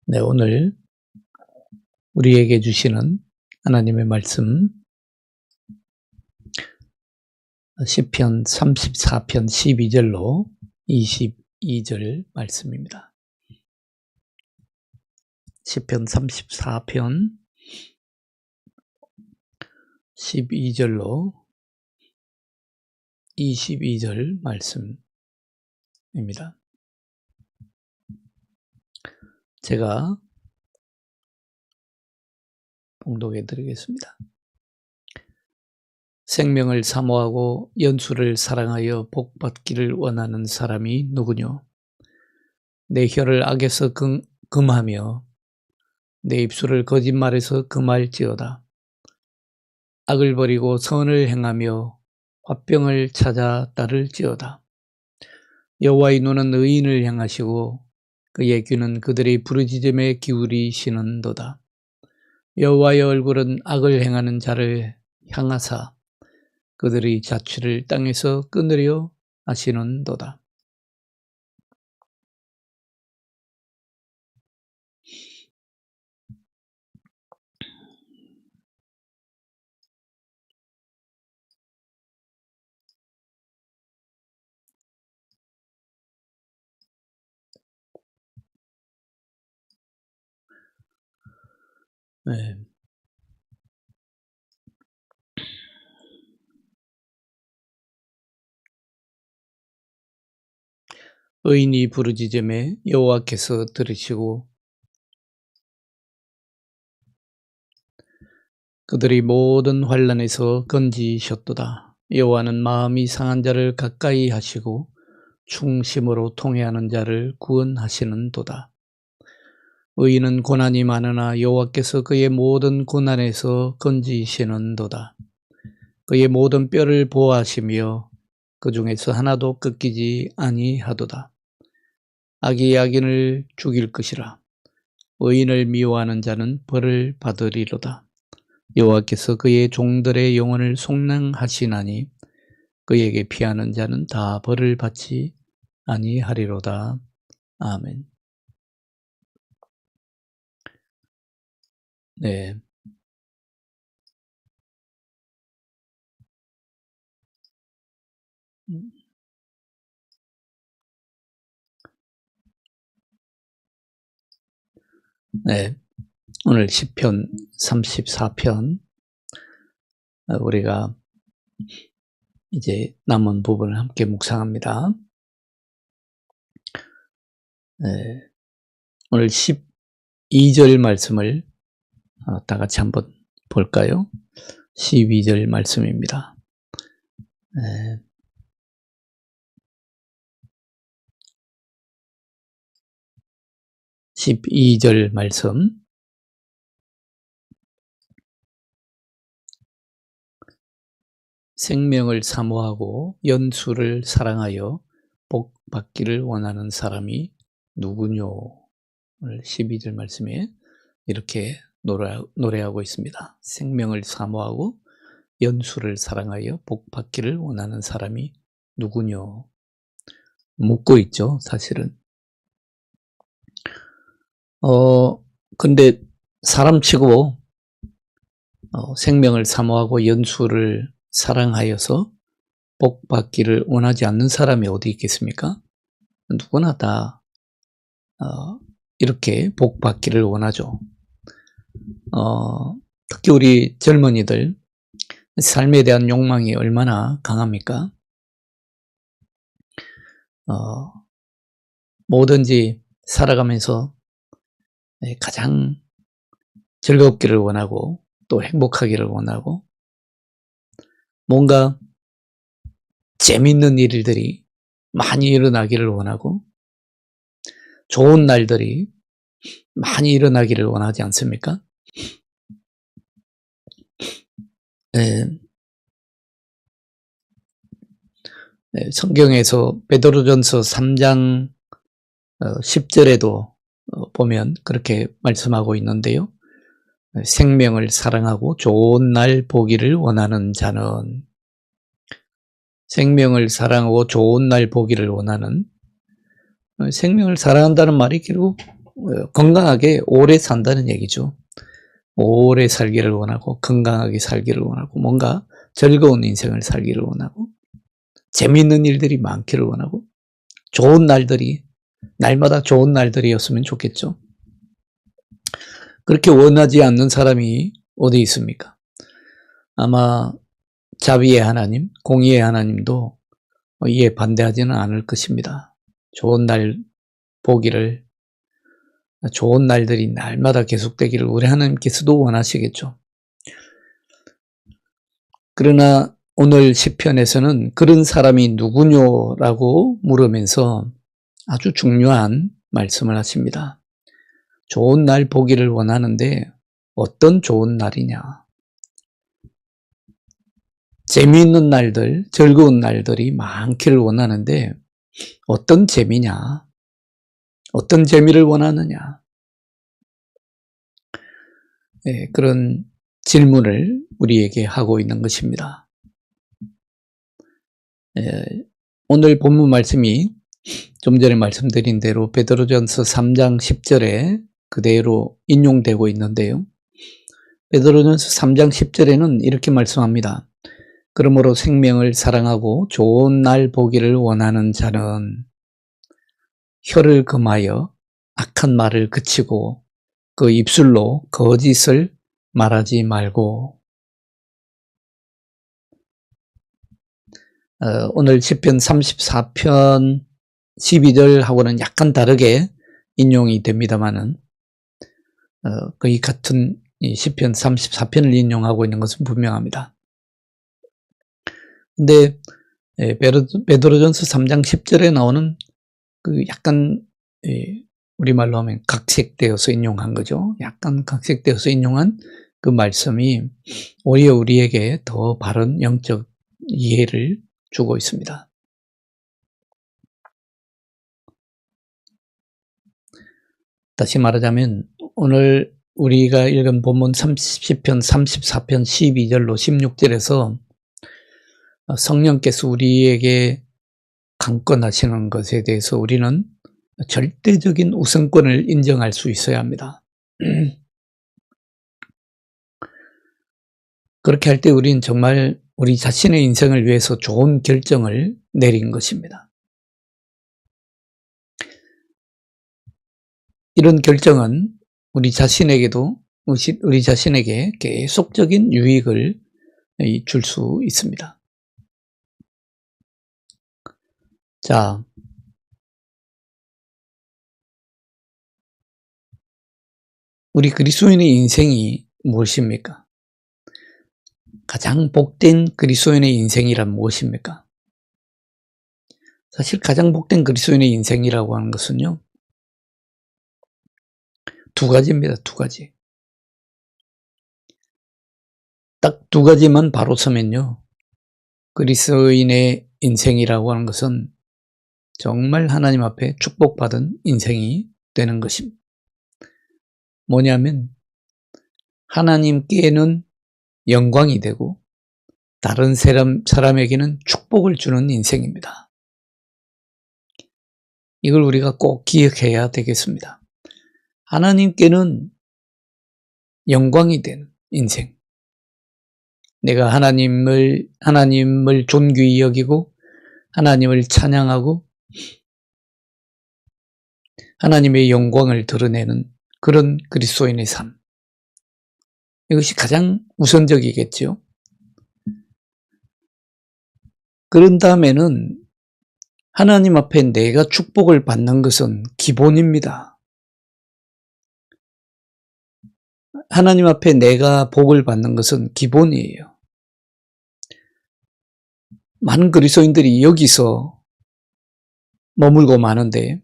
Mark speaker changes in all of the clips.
Speaker 1: 네, 오늘 우리에게 주시는 하나님의 말씀 시편 34편 12절로 22절 말씀입니다. 시편 34편 12절로 22절 말씀입니다. 제가 봉독해 드리겠습니다. 생명을 사모하고 연수를 사랑하여 복받기를 원하는 사람이 누구뇨? 내 혀를 악에서 금하며 내 입술을 거짓말에서 금할지어다. 악을 버리고 선을 행하며 화병을 찾아 따를지어다. 여호와의 눈은 의인을 향하시고 그의 귀는 그들의 부르짖음에 기울이시는도다. 여호와의 얼굴은 악을 행하는 자를 향하사 그들의 자취를 땅에서 끊으려 하시는도다. 네. 의인이 부르짖음에 여호와께서 들으시고 그들의 모든 환난에서 건지셨도다. 여호와는 마음이 상한 자를 가까이 하시고 충심으로 통회하는 자를 구원하시는도다. 의인은 고난이 많으나 여호와께서 그의 모든 고난에서 건지시는도다. 그의 모든 뼈를 보호하시며 그 중에서 하나도 꺾이지 아니하도다. 악이 악인을 죽일 것이라. 의인을 미워하는 자는 벌을 받으리로다. 여호와께서 그의 종들의 영혼을 속량하시나니 그에게 피하는 자는 다 벌을 받지 아니하리로다. 아멘. 네. 네. 오늘 시편 34편 우리가 이제 남은 부분을 함께 묵상합니다. 네. 오늘 12절 말씀을 다 같이 한번 볼까요? 12절 말씀입니다. 네. 12절 말씀. 생명을 사모하고 연수를 사랑하여 복 받기를 원하는 사람이 누구뇨? 오늘 12절 말씀에 이렇게 노래하고 있습니다. 생명을 사모하고 연수를 사랑하여 복 받기를 원하는 사람이 누구뇨? 묻고 있죠, 사실은. 근데 사람치고 생명을 사모하고 연수를 사랑하여서 복 받기를 원하지 않는 사람이 어디 있겠습니까? 누구나 다 이렇게 복 받기를 원하죠. 특히 우리 젊은이들 삶에 대한 욕망이 얼마나 강합니까? 뭐든지 살아가면서 가장 즐겁기를 원하고 또 행복하기를 원하고 뭔가 재밌는 일들이 많이 일어나기를 원하고 좋은 날들이 많이 일어나기를 원하지 않습니까? 네. 네, 성경에서 베드로전서 3장 10절에도 보면 그렇게 말씀하고 있는데요. 생명을 사랑하고 좋은 날 보기를 원하는 자는 생명을 사랑하고 좋은 날 보기를 원하는 생명을 사랑한다는 말이 결국 건강하게 오래 산다는 얘기죠. 오래 살기를 원하고 건강하게 살기를 원하고 뭔가 즐거운 인생을 살기를 원하고 재미있는 일들이 많기를 원하고 좋은 날들이 날마다 좋은 날들이었으면 좋겠죠. 그렇게 원하지 않는 사람이 어디 있습니까? 아마 자비의 하나님, 공의의 하나님도 이에 반대하지는 않을 것입니다. 좋은 날 보기를, 좋은 날들이 날마다 계속되기를 우리 하나님께서도 원하시겠죠. 그러나 오늘 시편에서는 그런 사람이 누구뇨라고 물으면서 아주 중요한 말씀을 하십니다. 좋은 날 보기를 원하는데 어떤 좋은 날이냐? 재미있는 날들, 즐거운 날들이 많기를 원하는데 어떤 재미냐? 어떤 재미를 원하느냐? 네, 그런 질문을 우리에게 하고 있는 것입니다. 오늘 본문 말씀이 좀 전에 말씀드린 대로 베드로전서 3장 10절에 그대로 인용되고 있는데요. 베드로전서 3장 10절에는 이렇게 말씀합니다. 그러므로 생명을 사랑하고 좋은 날 보기를 원하는 자는 혀를 금하여 악한 말을 그치고 그 입술로 거짓을 말하지 말고. 오늘 시편 34편 12절하고는 약간 다르게 인용이 됩니다만은 거의 같은 시편 34편을 인용하고 있는 것은 분명합니다. 근데 베드로전서 3장 10절에 나오는 그 약간 우리말로 하면 각색되어서 인용한 거죠. 약간 각색되어서 인용한 그 말씀이 오히려 우리에게 더 바른 영적 이해를 주고 있습니다. 다시 말하자면 오늘 우리가 읽은 본문 30편, 34편 12절로 16절에서 성령께서 우리에게 강권하시는 것에 대해서 우리는 절대적인 우선권을 인정할 수 있어야 합니다. 그렇게 할 때 우리는 정말 우리 자신의 인생을 위해서 좋은 결정을 내린 것입니다. 이런 결정은 우리 자신에게도 우리 자신에게 계속적인 유익을 줄 수 있습니다. 자, 우리 그리스도인의 인생이 무엇입니까? 가장 복된 그리스도인의 인생이란 무엇입니까? 사실 가장 복된 그리스도인의 인생이라고 하는 것은요, 두 가지입니다. 두 가지. 딱 두 가지만 바로 서면요, 그리스도인의 인생이라고 하는 것은 정말 하나님 앞에 축복받은 인생이 되는 것입니다. 뭐냐면 하나님께는 영광이 되고 다른 사람에게는 축복을 주는 인생입니다. 이걸 우리가 꼭 기억해야 되겠습니다. 하나님께는 영광이 되는 인생. 내가 하나님을 존귀히 여기고 하나님을 찬양하고 하나님의 영광을 드러내는 그런 그리스도인의 삶. 이것이 가장 우선적이겠죠. 그런 다음에는 하나님 앞에 내가 축복을 받는 것은 기본입니다. 하나님 앞에 내가 복을 받는 것은 기본이에요. 많은 그리스도인들이 여기서 머물고 마는데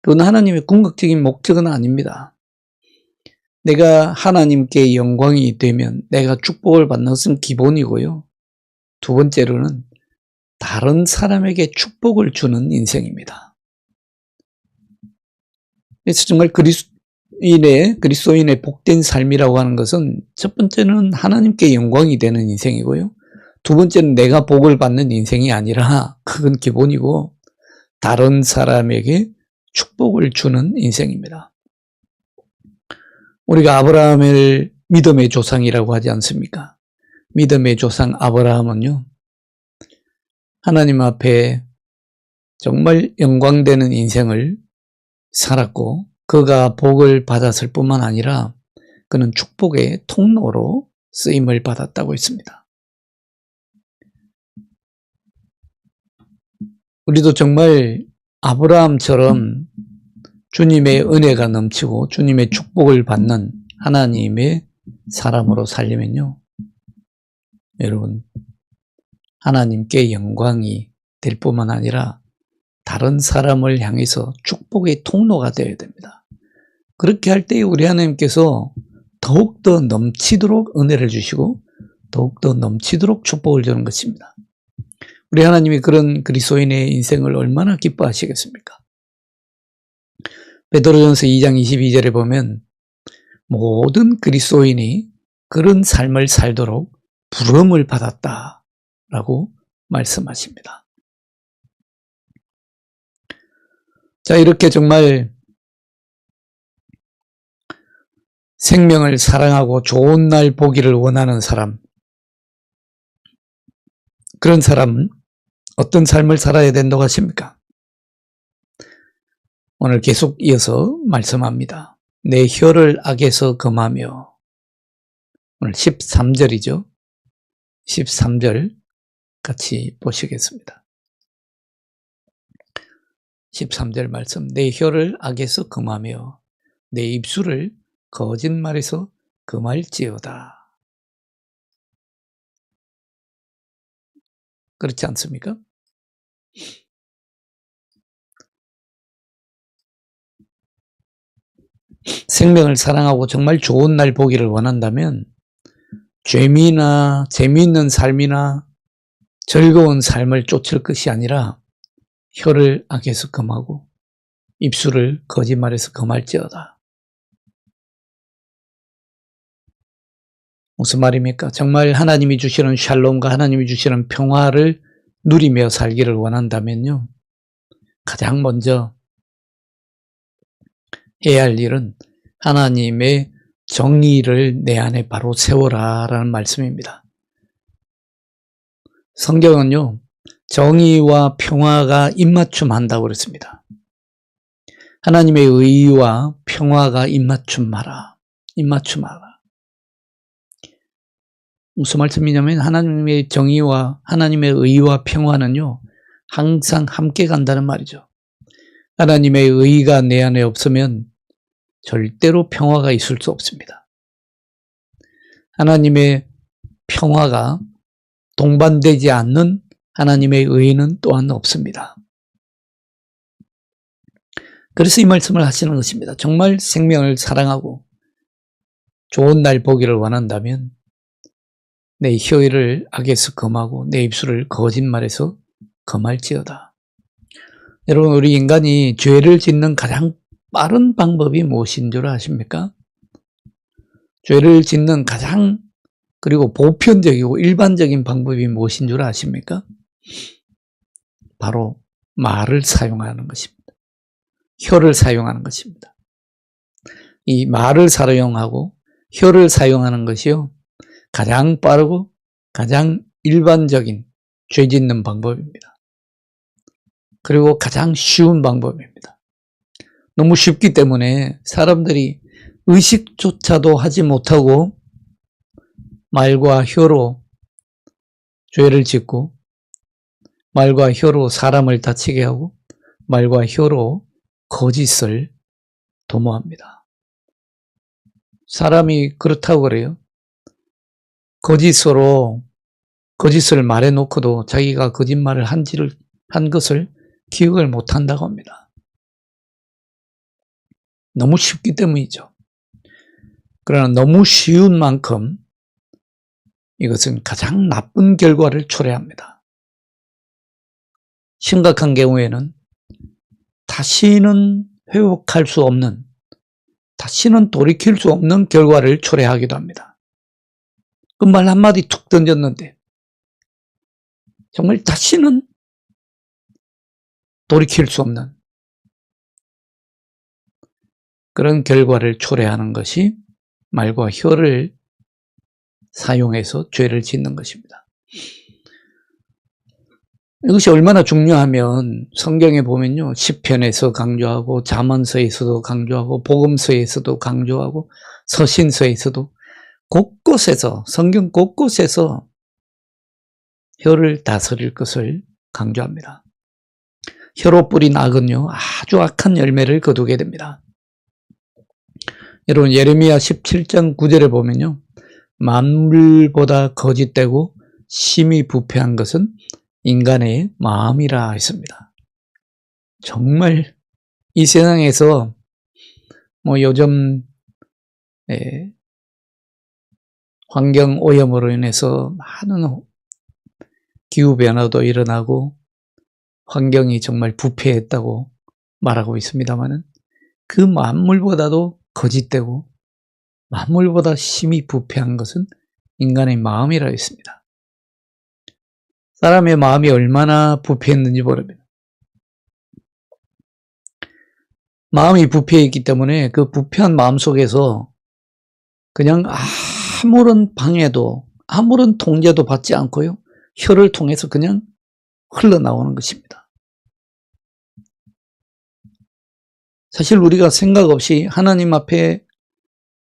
Speaker 1: 그건 하나님의 궁극적인 목적은 아닙니다. 내가 하나님께 영광이 되면 내가 축복을 받는 것은 기본이고요. 두 번째로는 다른 사람에게 축복을 주는 인생입니다. 그래서 정말 그리스도인의 복된 삶이라고 하는 것은 첫 번째는 하나님께 영광이 되는 인생이고요. 두 번째는 내가 복을 받는 인생이 아니라 그건 기본이고 다른 사람에게 축복을 주는 인생입니다. 우리가 아브라함을 믿음의 조상이라고 하지 않습니까? 믿음의 조상 아브라함은요, 하나님 앞에 정말 영광되는 인생을 살았고, 그가 복을 받았을 뿐만 아니라 그는 축복의 통로로 쓰임을 받았다고 했습니다. 우리도 정말 아브라함처럼 주님의 은혜가 넘치고 주님의 축복을 받는 하나님의 사람으로 살려면요, 여러분, 하나님께 영광이 될 뿐만 아니라 다른 사람을 향해서 축복의 통로가 되어야 됩니다. 그렇게 할 때 우리 하나님께서 더욱더 넘치도록 은혜를 주시고 더욱더 넘치도록 축복을 주는 것입니다. 우리 하나님이 그런 그리스도인의 인생을 얼마나 기뻐하시겠습니까? 베드로전서 2장 22절에 보면 모든 그리스도인이 그런 삶을 살도록 부름을 받았다라고 말씀하십니다. 자, 이렇게 정말 생명을 사랑하고 좋은 날 보기를 원하는 사람, 그런 사람은 어떤 삶을 살아야 된다고 하십니까? 오늘 계속 이어서 말씀합니다. 내 혀를 악에서 금하며, 오늘 13절이죠. 13절 같이 보시겠습니다. 13절 말씀, 내 혀를 악에서 금하며 내 입술을 거짓말에서 금할지어다. 그렇지 않습니까? 생명을 사랑하고 정말 좋은 날 보기를 원한다면 재미있는 삶이나 즐거운 삶을 쫓을 것이 아니라 혀를 악에서 금하고 입술을 거짓말에서 금할지어다. 무슨 말입니까? 정말 하나님이 주시는 샬롬과 하나님이 주시는 평화를 누리며 살기를 원한다면요, 가장 먼저 해야 할 일은 하나님의 정의를 내 안에 바로 세워라 라는 말씀입니다. 성경은요, 정의와 평화가 입맞춤한다고 그랬습니다. 하나님의 의와 평화가 입맞춤하라. 무슨 말씀이냐면 하나님의 정의와 하나님의 의와 평화는요, 항상 함께 간다는 말이죠. 하나님의 의가 내 안에 없으면 절대로 평화가 있을 수 없습니다. 하나님의 평화가 동반되지 않는 하나님의 의는 또한 없습니다. 그래서 이 말씀을 하시는 것입니다. 정말 생명을 사랑하고 좋은 날 보기를 원한다면 내 혀를 악에서 금하고 내 입술을 거짓말에서 금할지어다. 여러분, 우리 인간이 죄를 짓는 가장 빠른 방법이 무엇인 줄 아십니까? 죄를 짓는 가장 그리고 보편적이고 일반적인 방법이 무엇인 줄 아십니까? 바로 말을 사용하는 것입니다. 혀를 사용하는 것입니다. 이 말을 사용하고 혀를 사용하는 것이요, 가장 빠르고 가장 일반적인 죄 짓는 방법입니다. 그리고 가장 쉬운 방법입니다. 너무 쉽기 때문에 사람들이 의식조차도 하지 못하고 말과 혀로 죄를 짓고 말과 혀로 사람을 다치게 하고 말과 혀로 거짓을 도모합니다. 사람이 그렇다고 그래요. 거짓을 말해놓고도 자기가 거짓말을 한 것을 기억을 못한다고 합니다. 너무 쉽기 때문이죠. 그러나 너무 쉬운 만큼 이것은 가장 나쁜 결과를 초래합니다. 심각한 경우에는 다시는 회복할 수 없는, 다시는 돌이킬 수 없는 결과를 초래하기도 합니다. 그 말 한마디 툭 던졌는데 정말 다시는 돌이킬 수 없는 그런 결과를 초래하는 것이 말과 혀를 사용해서 죄를 짓는 것입니다. 이것이 얼마나 중요하면 성경에 보면요, 시편에서 강조하고 잠언서에서도 강조하고 복음서에서도 강조하고 서신서에서도 곳곳에서, 성경 곳곳에서 혀를 다스릴 것을 강조합니다. 혀로 뿌린 악은요, 아주 악한 열매를 거두게 됩니다. 여러분, 예레미야 17장 9절에 보면요, 만물보다 거짓되고 심히 부패한 것은 인간의 마음이라 했습니다. 정말 이 세상에서 요즘 환경 오염으로 인해서 많은 기후변화도 일어나고 환경이 정말 부패했다고 말하고 있습니다만은 그 만물보다도 거짓되고 만물보다 심히 부패한 것은 인간의 마음이라 했습니다. 사람의 마음이 얼마나 부패했는지 모릅니다. 마음이 부패했기 때문에 그 부패한 마음 속에서 그냥 아무런 방해도 아무런 통제도 받지 않고요, 혀를 통해서 그냥 흘러나오는 것입니다. 사실 우리가 생각 없이 하나님 앞에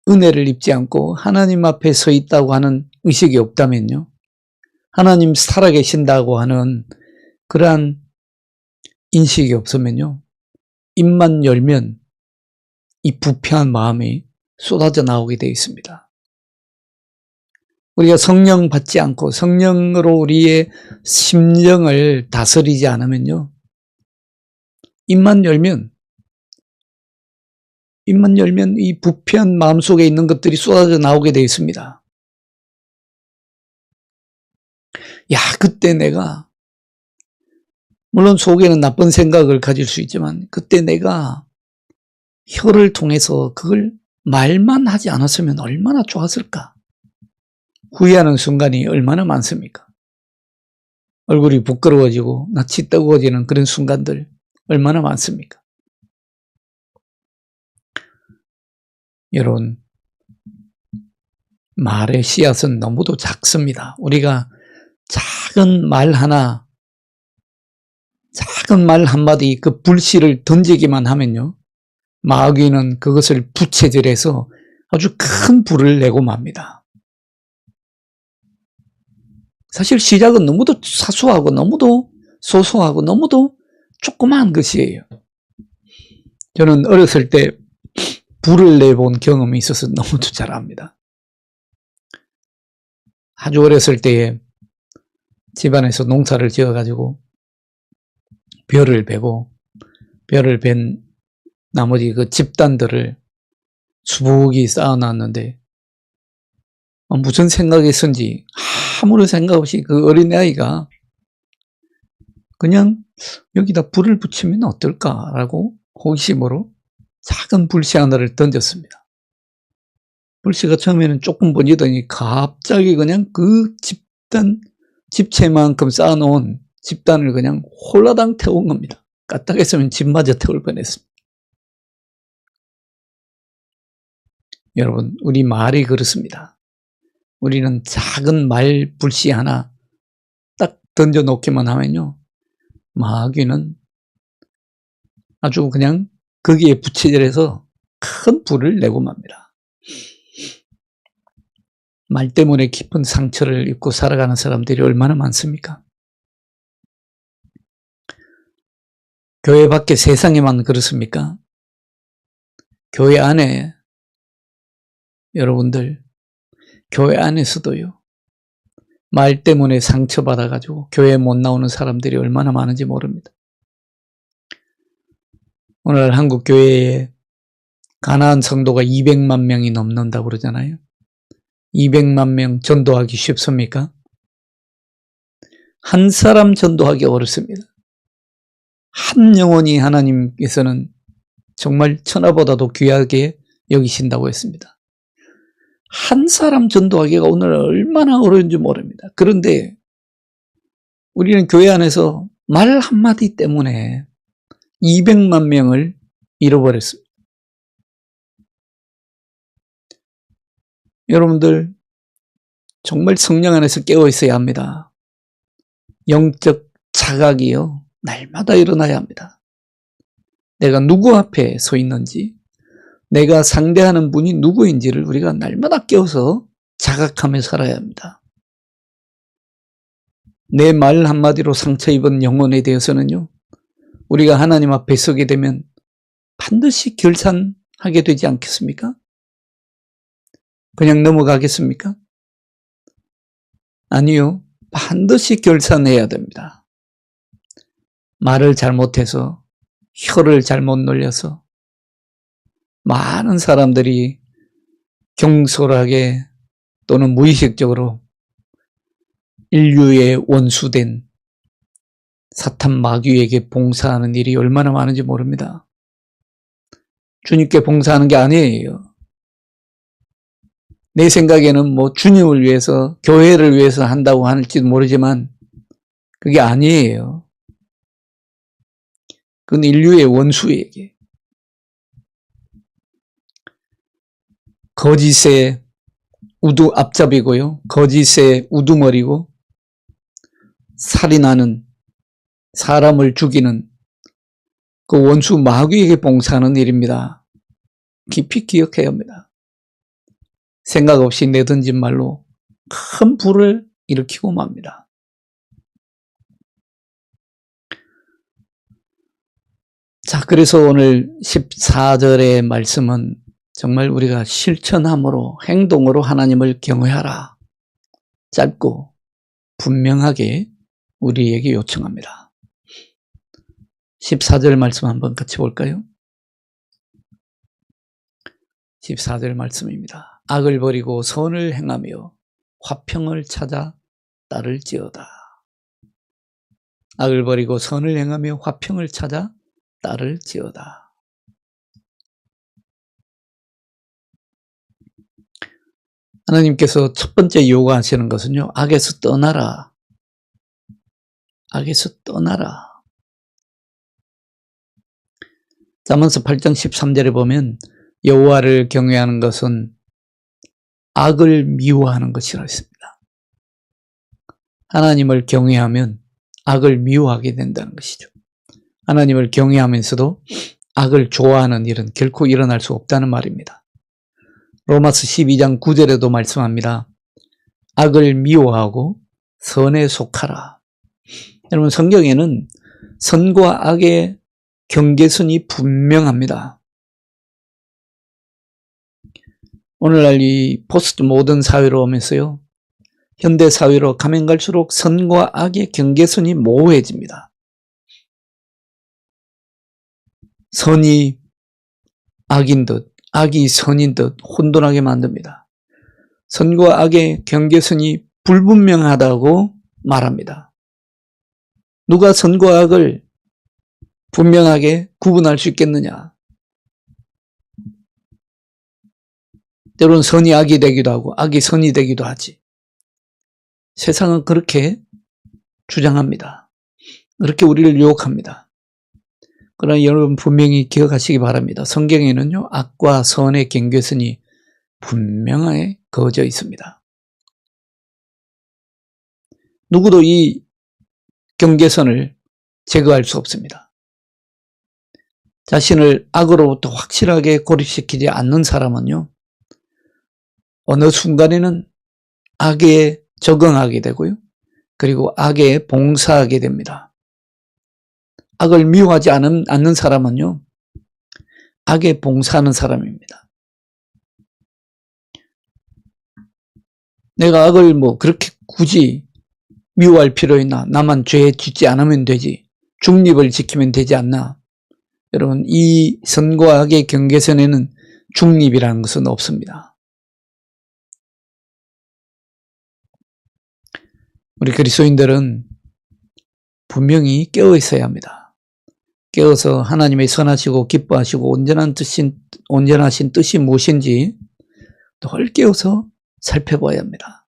Speaker 1: 은혜를 입지 않고 하나님 앞에 서 있다고 하는 의식이 없다면요, 하나님 살아계신다고 하는 그러한 인식이 없으면요, 입만 열면 이 부패한 마음이 쏟아져 나오게 되어 있습니다. 우리가 성령 받지 않고 성령으로 우리의 심령을 다스리지 않으면요, 입만 열면 이 부패한 마음 속에 있는 것들이 쏟아져 나오게 되어 있습니다. 그때 내가, 물론 속에는 나쁜 생각을 가질 수 있지만 그때 내가 혀를 통해서 그걸 말만 하지 않았으면 얼마나 좋았을까? 후회하는 순간이 얼마나 많습니까? 얼굴이 부끄러워지고 낯이 뜨거워지는 그런 순간들 얼마나 많습니까? 여러분, 말의 씨앗은 너무도 작습니다. 우리가 작은 말 한마디 그 불씨를 던지기만 하면요, 마귀는 그것을 부채질해서 아주 큰 불을 내고 맙니다. 사실 시작은 너무도 사소하고 너무도 소소하고 너무도 조그마한 것이에요. 저는 어렸을 때 불을 내본 경험이 있어서 너무도 잘 압니다. 아주 어렸을 때에 집안에서 농사를 지어가지고 벼를 베고 벼를 벤 나머지 그 집단들을 수북이 쌓아놨는데 무슨 생각이 있었는지 아무런 생각 없이 그 어린아이가 그냥 여기다 불을 붙이면 어떨까라고 호기심으로 작은 불씨 하나를 던졌습니다. 불씨가 처음에는 조금 번지더니 갑자기 그냥 그 집채만큼 쌓아놓은 집단을 그냥 홀라당 태운 겁니다. 까딱했으면 집마저 태울 뻔했습니다. 여러분, 우리 말이 그렇습니다. 우리는 작은 말 불씨 하나 딱 던져놓기만 하면요, 마귀는 아주 그냥 거기에 부채질해서 큰 불을 내고 맙니다. 말 때문에 깊은 상처를 입고 살아가는 사람들이 얼마나 많습니까? 교회 밖에 세상에만 그렇습니까? 교회 안에, 여러분들, 교회 안에서도요, 말 때문에 상처받아가지고 교회에 못 나오는 사람들이 얼마나 많은지 모릅니다. 오늘 한국 교회에 가나안 성도가 200만 명이 넘는다고 그러잖아요. 200만 명 전도하기 쉽습니까? 한 사람 전도하기 어렵습니다. 한 영혼이 하나님께서는 정말 천하보다도 귀하게 여기신다고 했습니다. 한 사람 전도하기가 오늘 얼마나 어려운지 모릅니다. 그런데 우리는 교회 안에서 말 한마디 때문에 200만 명을 잃어버렸습니다. 여러분들 정말 성령 안에서 깨어 있어야 합니다. 영적 자각이요, 날마다 일어나야 합니다. 내가 누구 앞에 서 있는지, 내가 상대하는 분이 누구인지를 우리가 날마다 깨어서 자각하며 살아야 합니다. 내 말 한마디로 상처 입은 영혼에 대해서는요, 우리가 하나님 앞에 서게 되면 반드시 결산하게 되지 않겠습니까? 그냥 넘어가겠습니까? 아니요. 반드시 결산해야 됩니다. 말을 잘못해서, 혀를 잘못 놀려서 많은 사람들이 경솔하게 또는 무의식적으로 인류의 원수된 사탄 마귀에게 봉사하는 일이 얼마나 많은지 모릅니다. 주님께 봉사하는 게 아니에요. 내 생각에는 뭐 주님을 위해서, 교회를 위해서 한다고 할지도 모르지만 그게 아니에요. 그건 인류의 원수에게. 거짓의 앞잡이고요. 거짓의 우두머리고, 살인하는, 사람을 죽이는 그 원수 마귀에게 봉사하는 일입니다. 깊이 기억해야 합니다. 생각 없이 내던진 말로 큰 불을 일으키고 맙니다. 자, 그래서 오늘 14절의 말씀은 정말 우리가 실천함으로, 행동으로 하나님을 경외하라, 짧고 분명하게 우리에게 요청합니다. 14절 말씀 한번 같이 볼까요? 14절 말씀입니다. 악을 버리고 선을 행하며 화평을 찾아 따를지어다. 악을 버리고 선을 행하며 화평을 찾아 따를지어다. 하나님께서 첫 번째 요구하시는 것은요, 악에서 떠나라. 악에서 떠나라. 잠언서 8장 13절에 보면 여호와를 경외하는 것은 악을 미워하는 것이라 했습니다. 하나님을 경외하면 악을 미워하게 된다는 것이죠. 하나님을 경외하면서도 악을 좋아하는 일은 결코 일어날 수 없다는 말입니다. 로마서 12장 9절에도 말씀합니다. 악을 미워하고 선에 속하라. 여러분, 성경에는 선과 악의 경계선이 분명합니다. 오늘날 이 포스트 모던 사회로 오면서요, 현대 사회로 가면 갈수록 선과 악의 경계선이 모호해집니다. 선이 악인 듯, 악이 선인 듯 혼돈하게 만듭니다. 선과 악의 경계선이 불분명하다고 말합니다. 누가 선과 악을 분명하게 구분할 수 있겠느냐? 때로는 선이 악이 되기도 하고 악이 선이 되기도 하지. 세상은 그렇게 주장합니다. 그렇게 우리를 유혹합니다. 그러나 여러분 분명히 기억하시기 바랍니다. 성경에는요, 악과 선의 경계선이 분명하게 그어져 있습니다. 누구도 이 경계선을 제거할 수 없습니다. 자신을 악으로부터 확실하게 고립시키지 않는 사람은요, 어느 순간에는 악에 적응하게 되고요, 그리고 악에 봉사하게 됩니다. 악을 미워하지 않는 사람은요, 악에 봉사하는 사람입니다. 내가 악을 뭐 그렇게 굳이 미워할 필요 있나? 나만 죄에 짓지 않으면 되지. 중립을 지키면 되지 않나? 여러분, 이 선과 악의 경계선에는 중립이라는 것은 없습니다. 우리 그리스도인들은 분명히 깨어 있어야 합니다. 깨어서 하나님의 선하시고 기뻐하시고 온전하신 뜻이 무엇인지 늘 깨어서 살펴봐야 합니다.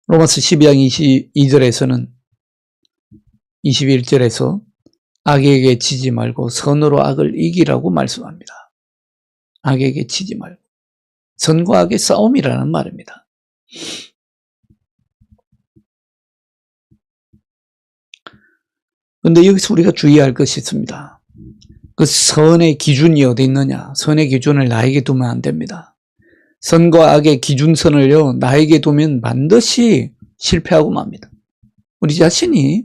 Speaker 1: 로마서 12장 22절에서는 21절에서 악에게 지지 말고 선으로 악을 이기라고 말씀합니다. 악에게 지지 말고. 선과 악의 싸움이라는 말입니다. 그런데 여기서 우리가 주의할 것이 있습니다. 그 선의 기준이 어디 있느냐? 선의 기준을 나에게 두면 안 됩니다. 선과 악의 기준선을요, 나에게 두면 반드시 실패하고 맙니다. 우리 자신이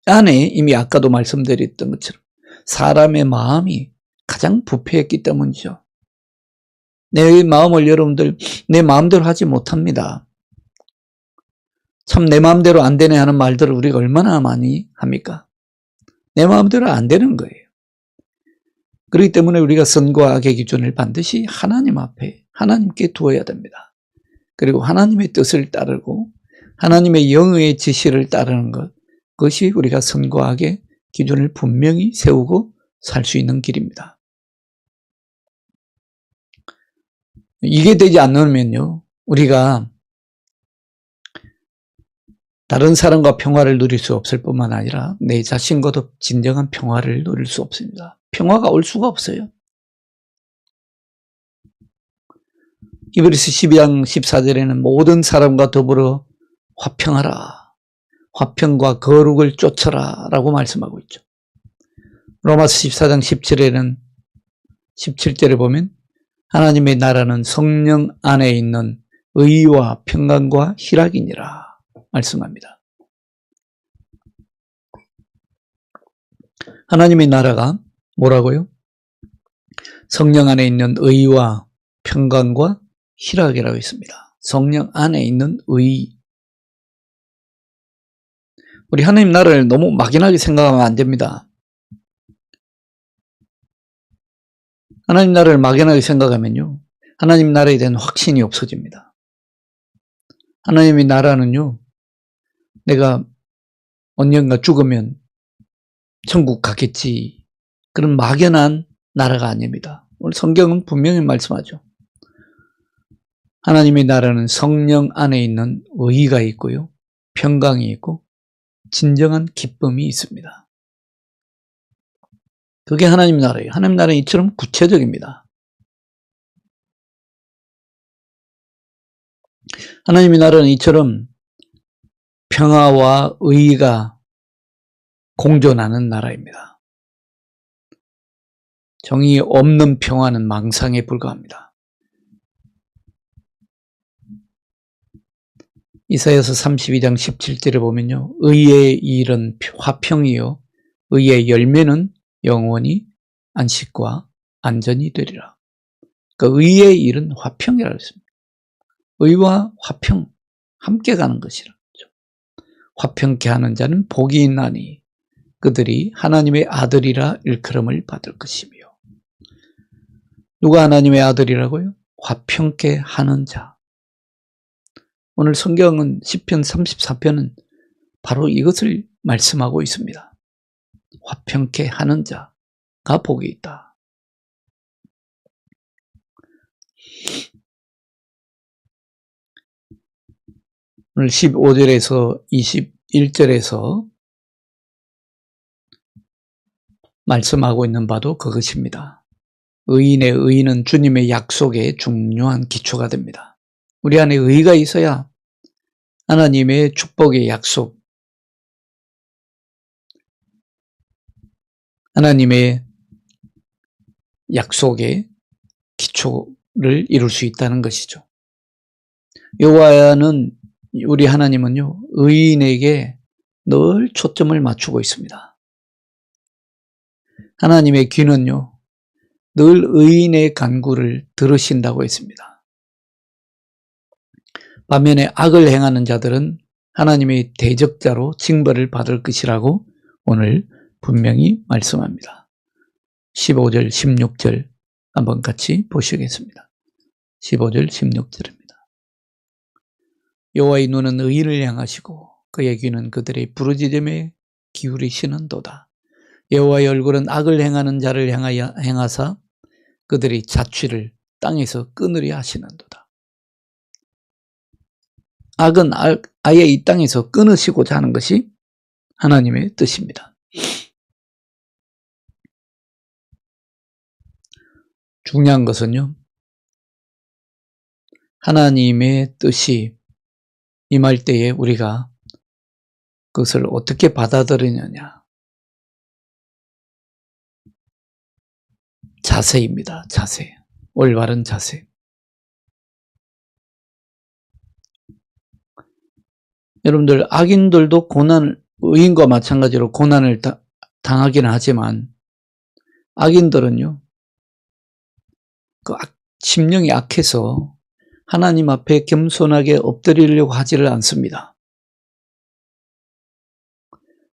Speaker 1: 안에 이미 아까도 말씀드렸던 것처럼 사람의 마음이 가장 부패했기 때문이죠. 내 마음을 여러분들 내 마음대로 하지 못합니다. 참 내 마음대로 안 되네 하는 말들을 우리가 얼마나 많이 합니까? 내 마음대로 안 되는 거예요. 그렇기 때문에 우리가 선과 악의 기준을 반드시 하나님 앞에 하나님께 두어야 됩니다. 그리고 하나님의 뜻을 따르고 하나님의 영의 지시를 따르는 것, 그것이 우리가 선과 악의 기준을 분명히 세우고 살 수 있는 길입니다. 이게 되지 않으면요, 우리가 다른 사람과 평화를 누릴 수 없을 뿐만 아니라 내 자신과도 진정한 평화를 누릴 수 없습니다. 평화가 올 수가 없어요. 히브리서 12장 14절에는 모든 사람과 더불어 화평하라, 화평과 거룩을 쫓아라 라고 말씀하고 있죠. 로마서 14장 10절에는 17절에 보면 하나님의 나라는 성령 안에 있는 의와 평강과 희락이니라 말씀합니다. 하나님의 나라가 뭐라고요? 성령 안에 있는 의와 평강과 희락이라고 있습니다. 성령 안에 있는 의. 우리 하나님 나라를 너무 막연하게 생각하면 안 됩니다. 하나님 나라를 막연하게 생각하면요, 하나님 나라에 대한 확신이 없어집니다. 하나님의 나라는요, 내가 언젠가 죽으면 천국 가겠지, 그런 막연한 나라가 아닙니다. 오늘 성경은 분명히 말씀하죠. 하나님의 나라는 성령 안에 있는 의가 있고요, 평강이 있고 진정한 기쁨이 있습니다. 그게 하나님 나라예요. 하나님 나라는 이처럼 구체적입니다. 하나님의 나라는 이처럼 평화와 의가 공존하는 나라입니다. 정의 없는 평화는 망상에 불과합니다. 이사야서 32장 17절에 보면요, 의의 일은 화평이요 의의 열매는 영원히 안식과 안전이 되리라. 그러니까 의의 일은 화평이라고 했습니다. 의와 화평 함께 가는 것이라죠. 화평케 하는 자는 복이 있나니 그들이 하나님의 아들이라 일컬음을 받을 것이며. 누가 하나님의 아들이라고요? 화평케 하는 자. 오늘 성경은 시편 34편은 바로 이것을 말씀하고 있습니다. 화평케 하는 자가 복이 있다. 오늘 15절에서 21절에서 말씀하고 있는 바도 그것입니다. 의인의 의는 주님의 약속에 중요한 기초가 됩니다. 우리 안에 의가 있어야 하나님의 축복의 약속, 하나님의 약속의 기초를 이룰 수 있다는 것이죠. 여호와는, 우리 하나님은요, 의인에게 늘 초점을 맞추고 있습니다. 하나님의 귀는요, 늘 의인의 간구를 들으신다고 했습니다. 반면에 악을 행하는 자들은 하나님의 대적자로 징벌을 받을 것이라고 오늘 분명히 말씀합니다. 15절, 16절 한번 같이 보시겠습니다. 15절, 16절입니다. 여호와의 눈은 의인을 향하시고 그의 귀는 그들의 부르짖음에 기울이시는도다. 여호와의 얼굴은 악을 행하는 자를 향하사 그들의 자취를 땅에서 끊으려 하시는도다. 악은 아예 이 땅에서 끊으시고자 하는 것이 하나님의 뜻입니다. 중요한 것은요, 하나님의 뜻이 임할 때에 우리가 그것을 어떻게 받아들이느냐. 자세입니다. 자세. 올바른 자세. 여러분들, 악인들도 의인과 마찬가지로 고난을 당하기는 하지만, 악인들은요, 심령이 악해서 하나님 앞에 겸손하게 엎드리려고 하지를 않습니다.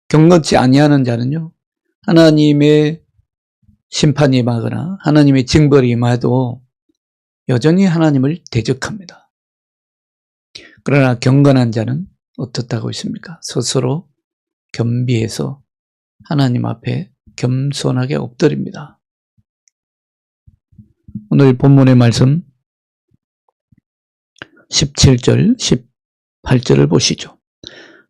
Speaker 1: 경건치 아니하는 자는요, 하나님의 심판이 임하거나 하나님의 징벌이 임해도 여전히 하나님을 대적합니다. 그러나 경건한 자는 어떻다고 있습니까? 스스로 겸비해서 하나님 앞에 겸손하게 엎드립니다. 오늘 본문의 말씀 17절, 18절을 보시죠.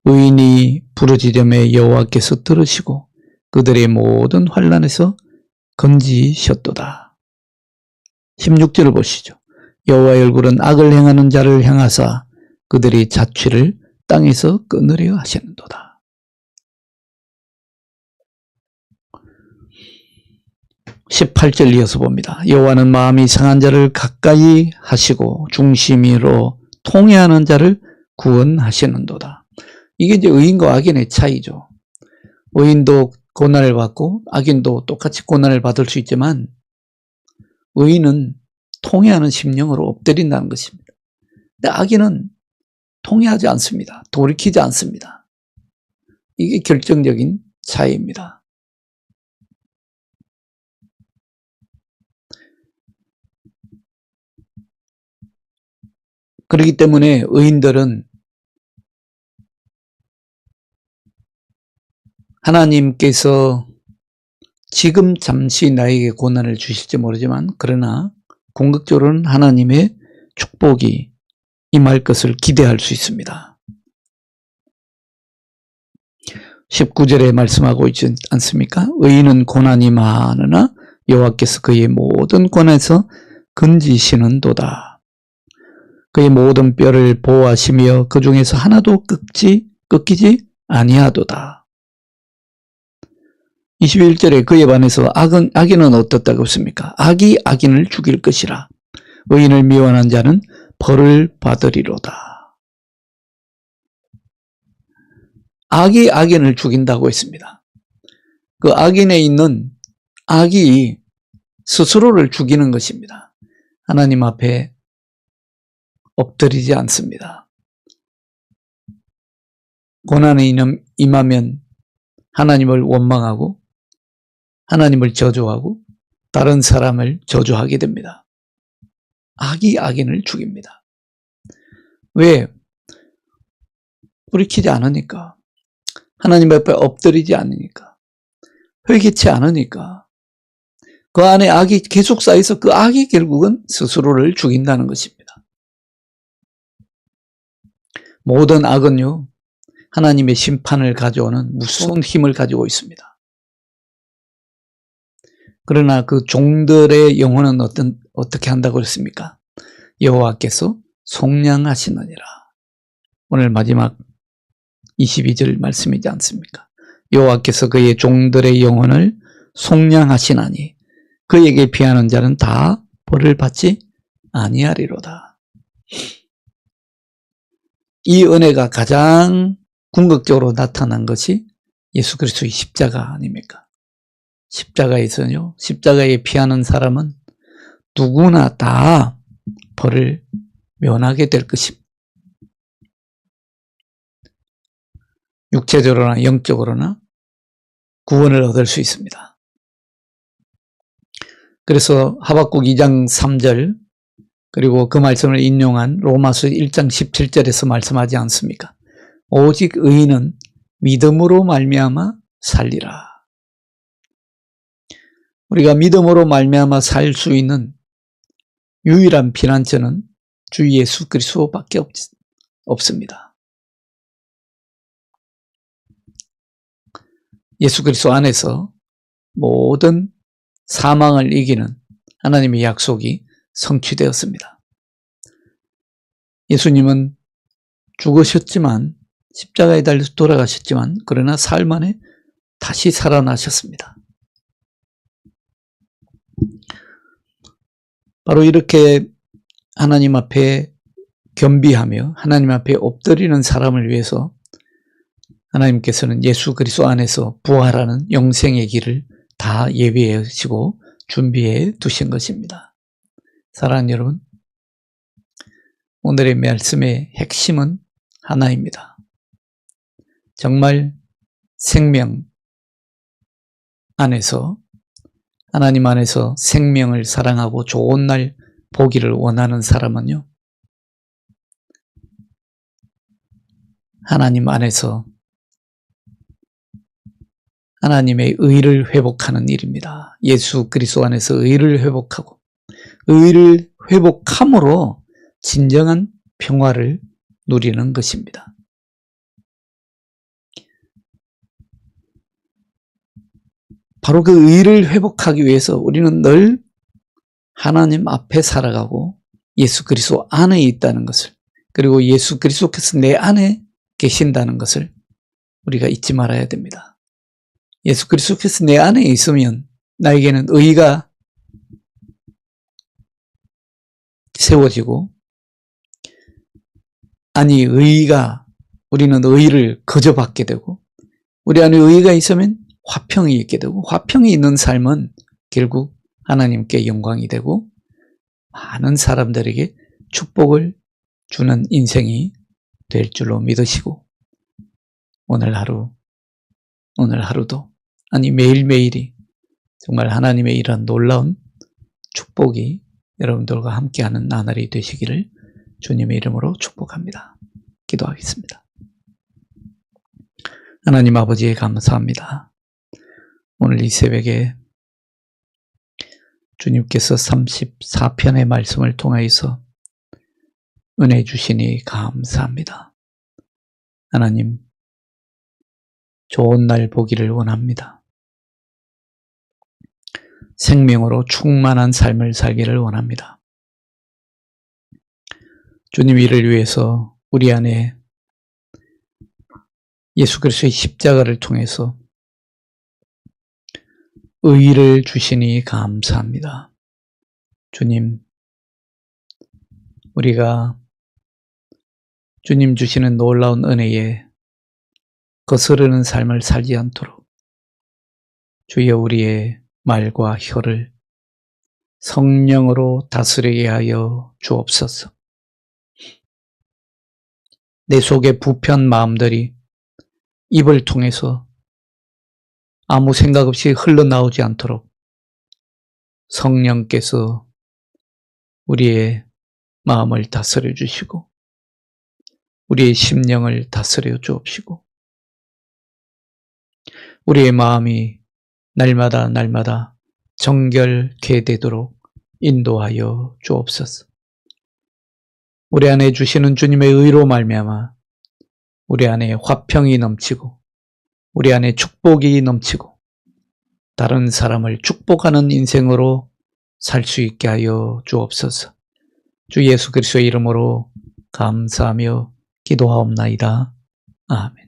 Speaker 1: 의인이 부르짖음에 여호와께서 들으시고 그들의 모든 환난에서 건지셨도다. 16절을 보시죠. 여호와의 얼굴은 악을 행하는 자를 향하사 그들의 자취를 땅에서 끊으려 하시는도다. 18절 이어서 봅니다. 여호와는 마음이 상한 자를 가까이 하시고 중심으로 통회하는 자를 구원하시는도다. 이게 이제 의인과 악인의 차이죠. 의인도 고난을 받고 악인도 똑같이 고난을 받을 수 있지만 의인은 통회하는 심령으로 엎드린다는 것입니다. 근데 악인은 통회하지 않습니다. 돌이키지 않습니다. 이게 결정적인 차이입니다. 그렇기 때문에 의인들은 하나님께서 지금 잠시 나에게 고난을 주실지 모르지만 그러나 궁극적으로는 하나님의 축복이 임할 것을 기대할 수 있습니다. 19절에 말씀하고 있지 않습니까? 의인은 고난이 많으나 여호와께서 그의 모든 고난에서 건지시는도다. 그의 모든 뼈를 보호하시며 그 중에서 하나도 꺾이지 아니하도다. 21절에 그에 반해서 악인은 어떻다고 했습니까? 악이 악인을 죽일 것이라. 의인을 미워하는 자는 벌을 받으리로다. 악이 악인을 죽인다고 했습니다. 그 악인에 있는 악이 스스로를 죽이는 것입니다. 하나님 앞에 엎드리지 않습니다. 고난이 임하면 하나님을 원망하고 하나님을 저주하고 다른 사람을 저주하게 됩니다. 악이 악인을 죽입니다. 왜? 돌이키지 않으니까. 하나님 앞에 엎드리지 않으니까. 회개치 않으니까. 그 안에 악이 계속 쌓여서 그 악이 결국은 스스로를 죽인다는 것입니다. 모든 악은요, 하나님의 심판을 가져오는 무서운 힘을 가지고 있습니다. 그러나 그 종들의 영혼은 어떻게 한다고 그랬습니까? 여호와께서 속량하시느니라. 오늘 마지막 22절 말씀이지 않습니까? 여호와께서 그의 종들의 영혼을 속량하시나니 그에게 피하는 자는 다 벌을 받지 아니하리로다. 이 은혜가 가장 궁극적으로 나타난 것이 예수 그리스도의 십자가 아닙니까? 십자가에서요, 십자가에 피하는 사람은 누구나 다 벌을 면하게 될 것입니다. 육체적으로나 영적으로나 구원을 얻을 수 있습니다. 그래서 하박국 2장 3절 그리고 그 말씀을 인용한 로마서 1장 17절에서 말씀하지 않습니까? 오직 의인은 믿음으로 말미암아 살리라. 우리가 믿음으로 말미암아 살 수 있는 유일한 피난처는 주 예수 그리스도밖에 없습니다. 예수 그리스도 안에서 모든 사망을 이기는 하나님의 약속이 성취되었습니다. 예수님은 죽으셨지만, 십자가에 달려서 돌아가셨지만, 그러나 사흘 만에 다시 살아나셨습니다. 바로 이렇게 하나님 앞에 겸비하며 하나님 앞에 엎드리는 사람을 위해서 하나님께서는 예수 그리스도 안에서 부활하는 영생의 길을 다 예비해 주시고 준비해 두신 것입니다. 사랑하는 여러분, 오늘의 말씀의 핵심은 하나입니다. 정말 생명 안에서, 하나님 안에서 생명을 사랑하고 좋은 날 보기를 원하는 사람은요, 하나님 안에서 하나님의 의를 회복하는 일입니다. 예수 그리스도 안에서 의를 회복하고, 의를 회복함으로 진정한 평화를 누리는 것입니다. 바로 그 의를 회복하기 위해서 우리는 늘 하나님 앞에 살아가고 예수 그리스도 안에 있다는 것을, 그리고 예수 그리스도께서 내 안에 계신다는 것을 우리가 잊지 말아야 됩니다. 예수 그리스도께서 내 안에 있으면 나에게는 의가 세워지고, 아니 우리는 의를 거저 받게 되고, 우리 안에 의가 있으면 화평이 있게 되고, 화평이 있는 삶은 결국 하나님께 영광이 되고 많은 사람들에게 축복을 주는 인생이 될 줄로 믿으시고, 오늘 하루도, 아니 매일매일이 정말 하나님의 이런 놀라운 축복이 여러분들과 함께하는 나날이 되시기를 주님의 이름으로 축복합니다. 기도하겠습니다. 하나님 아버지, 감사합니다. 오늘 이 새벽에 주님께서 34편의 말씀을 통하여서 은혜 주시니 감사합니다. 하나님, 좋은 날 보기를 원합니다. 생명으로 충만한 삶을 살기를 원합니다. 주님 이를 위해서 우리 안에 예수 그리스도의 십자가를 통해서 의를 주시니 감사합니다. 주님, 우리가 주님 주시는 놀라운 은혜에 거스르는 삶을 살지 않도록 주여 우리의 말과 혀를 성령으로 다스리게 하여 주옵소서. 내 속의 부편 마음들이 입을 통해서 아무 생각 없이 흘러나오지 않도록 성령께서 우리의 마음을 다스려 주시고 우리의 심령을 다스려 주옵시고 우리의 마음이 날마다 정결케 되도록 인도하여 주옵소서. 우리 안에 주시는 주님의 의로 말미암아 우리 안에 화평이 넘치고 우리 안에 축복이 넘치고 다른 사람을 축복하는 인생으로 살 수 있게 하여 주옵소서. 주 예수 그리스도의 이름으로 감사하며 기도하옵나이다. 아멘.